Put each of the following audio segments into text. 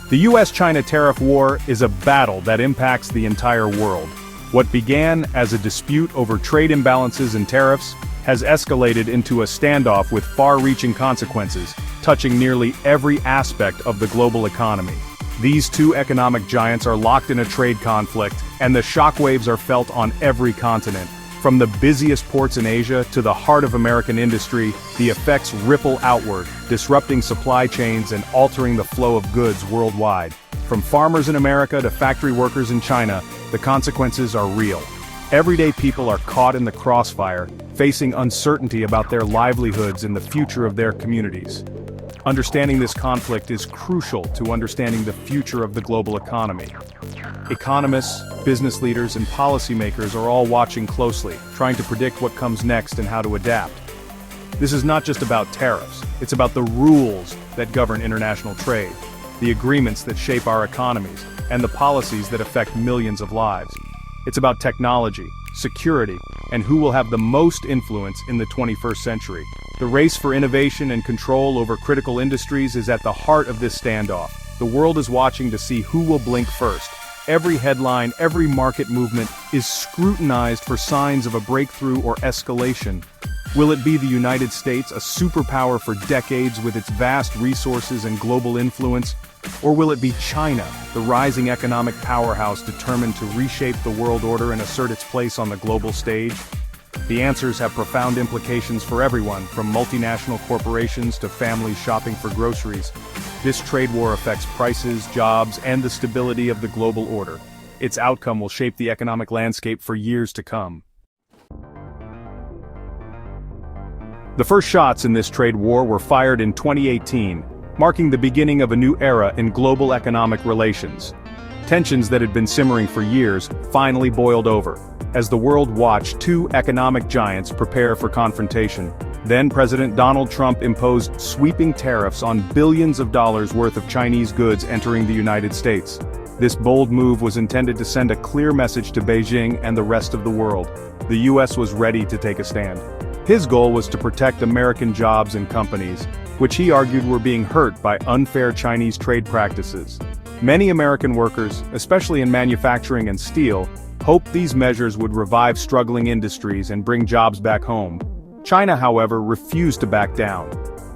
The US-China tariff war is a battle that impacts the entire world. What began as a dispute over trade imbalances and tariffs has escalated into a standoff with far-reaching consequences, touching nearly every aspect of the global economy. These two economic giants are locked in a trade conflict, and the shockwaves are felt on every continent. From the busiest ports in Asia to the heart of American industry, the effects ripple outward, disrupting supply chains and altering the flow of goods worldwide. From farmers in America to factory workers in China, the consequences are real. Everyday people are caught in the crossfire, facing uncertainty about their livelihoods and the future of their communities. Understanding this conflict is crucial to understanding the future of the global economy. Economists, business leaders, and policymakers are all watching closely, trying to predict what comes next and how to adapt. This is not just about tariffs, it's about the rules that govern international trade, the agreements that shape our economies, and the policies that affect millions of lives. It's about technology, security, and who will have the most influence in the 21st century. The race for innovation and control over critical industries is at the heart of this standoff. The world is watching to see who will blink first. Every headline, every market movement is scrutinized for signs of a breakthrough or escalation. Will it be the United States, a superpower for decades with its vast resources and global influence? Or will it be China, the rising economic powerhouse determined to reshape the world order and assert its place on the global stage? The answers have profound implications for everyone, from multinational corporations to families shopping for groceries. This trade war affects prices, jobs, and the stability of the global order. Its outcome will shape the economic landscape for years to come. The first shots in this trade war were fired in 2018, marking the beginning of a new era in global economic relations. Tensions that had been simmering for years finally boiled over, as the world watched two economic giants prepare for confrontation. Then President Donald Trump imposed sweeping tariffs on billions of dollars worth of Chinese goods entering the United States. This bold move was intended to send a clear message to Beijing and the rest of the world. The US was ready to take a stand. His goal was to protect American jobs and companies, which he argued were being hurt by unfair Chinese trade practices. Many American workers, especially in manufacturing and steel, hoped these measures would revive struggling industries and bring jobs back home. China, however, refused to back down.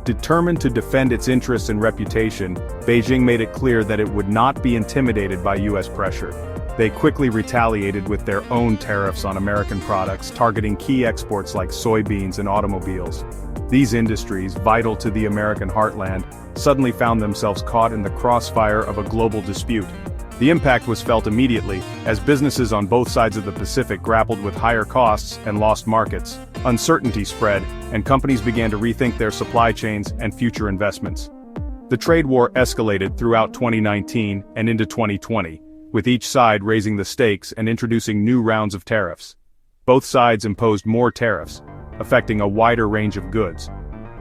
Determined to defend its interests and reputation, Beijing made it clear that it would not be intimidated by US pressure. They quickly retaliated with their own tariffs on American products, targeting key exports like soybeans and automobiles. These industries, vital to the American heartland, suddenly found themselves caught in the crossfire of a global dispute. The impact was felt immediately, as businesses on both sides of the Pacific grappled with higher costs and lost markets. Uncertainty spread, and companies began to rethink their supply chains and future investments. The trade war escalated throughout 2019 and into 2020, with each side raising the stakes and introducing new rounds of tariffs. Both sides imposed more tariffs, affecting a wider range of goods.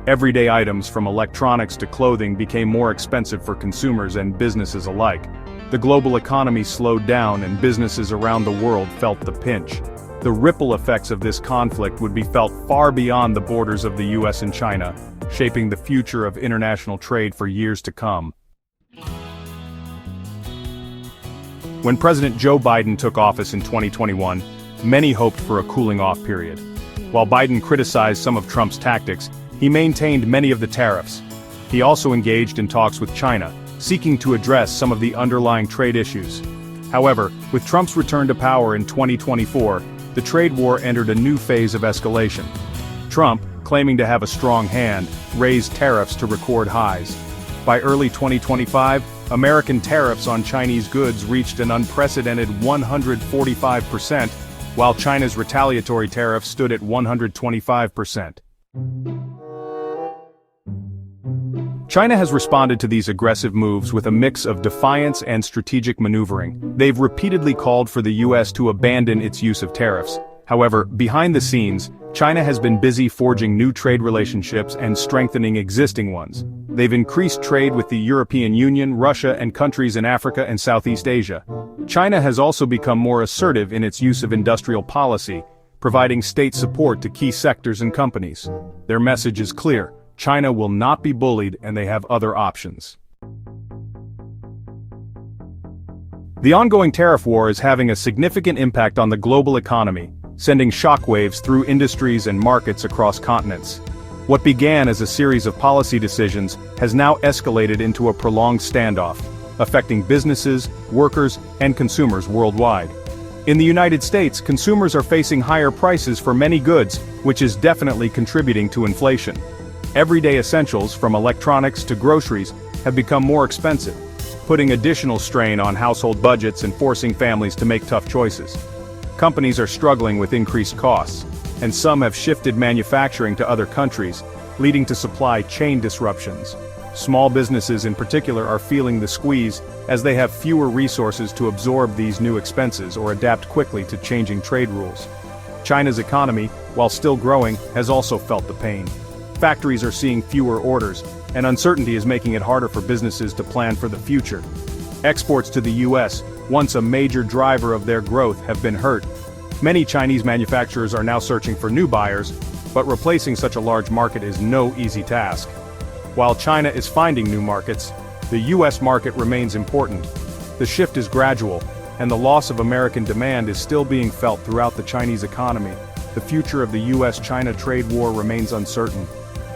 Everyday items from electronics to clothing became more expensive for consumers and businesses alike. The global economy slowed down and businesses around the world felt the pinch. The ripple effects of this conflict would be felt far beyond the borders of the US and China, shaping the future of international trade for years to come. When President Joe Biden took office in 2021, many hoped for a cooling-off period. While Biden criticized some of Trump's tactics, he maintained many of the tariffs. He also engaged in talks with China, seeking to address some of the underlying trade issues. However, with Trump's return to power in 2024, the trade war entered a new phase of escalation. Trump, claiming to have a strong hand, raised tariffs to record highs. By early 2025, American tariffs on Chinese goods reached an unprecedented 145%, while China's retaliatory tariffs stood at 125%. China has responded to these aggressive moves with a mix of defiance and strategic maneuvering. They've repeatedly called for the US to abandon its use of tariffs. However, behind the scenes, China has been busy forging new trade relationships and strengthening existing ones. They've increased trade with the European Union, Russia, and countries in Africa and Southeast Asia. China has also become more assertive in its use of industrial policy, providing state support to key sectors and companies. Their message is clear: China will not be bullied and they have other options. The ongoing tariff war is having a significant impact on the global economy, sending shockwaves through industries and markets across continents. What began as a series of policy decisions has now escalated into a prolonged standoff, affecting businesses, workers, and consumers worldwide. In the United States, consumers are facing higher prices for many goods, which is definitely contributing to inflation. Everyday essentials, from electronics to groceries, have become more expensive, putting additional strain on household budgets and forcing families to make tough choices. Companies are struggling with increased costs, and some have shifted manufacturing to other countries, leading to supply chain disruptions. Small businesses in particular are feeling the squeeze, as they have fewer resources to absorb these new expenses or adapt quickly to changing trade rules. China's economy, while still growing, has also felt the pain. Factories are seeing fewer orders, and uncertainty is making it harder for businesses to plan for the future. Exports to the US, once a major driver of their growth, have been hurt. Many Chinese manufacturers are now searching for new buyers, but replacing such a large market is no easy task. While China is finding new markets, the US market remains important. The shift is gradual, and the loss of American demand is still being felt throughout the Chinese economy. The future of the US-China trade war remains uncertain.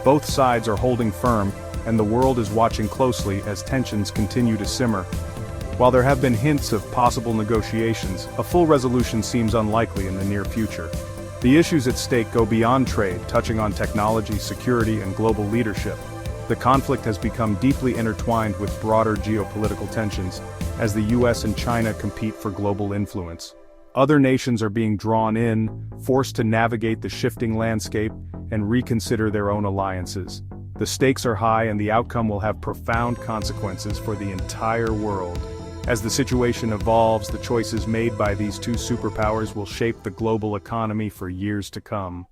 Both sides are holding firm, and the world is watching closely as tensions continue to simmer. While there have been hints of possible negotiations, a full resolution seems unlikely in the near future. The issues at stake go beyond trade, touching on technology, security, and global leadership. The conflict has become deeply intertwined with broader geopolitical tensions, as the US and China compete for global influence. Other nations are being drawn in, forced to navigate the shifting landscape, and reconsider their own alliances. The stakes are high, and the outcome will have profound consequences for the entire world. As the situation evolves, the choices made by these two superpowers will shape the global economy for years to come.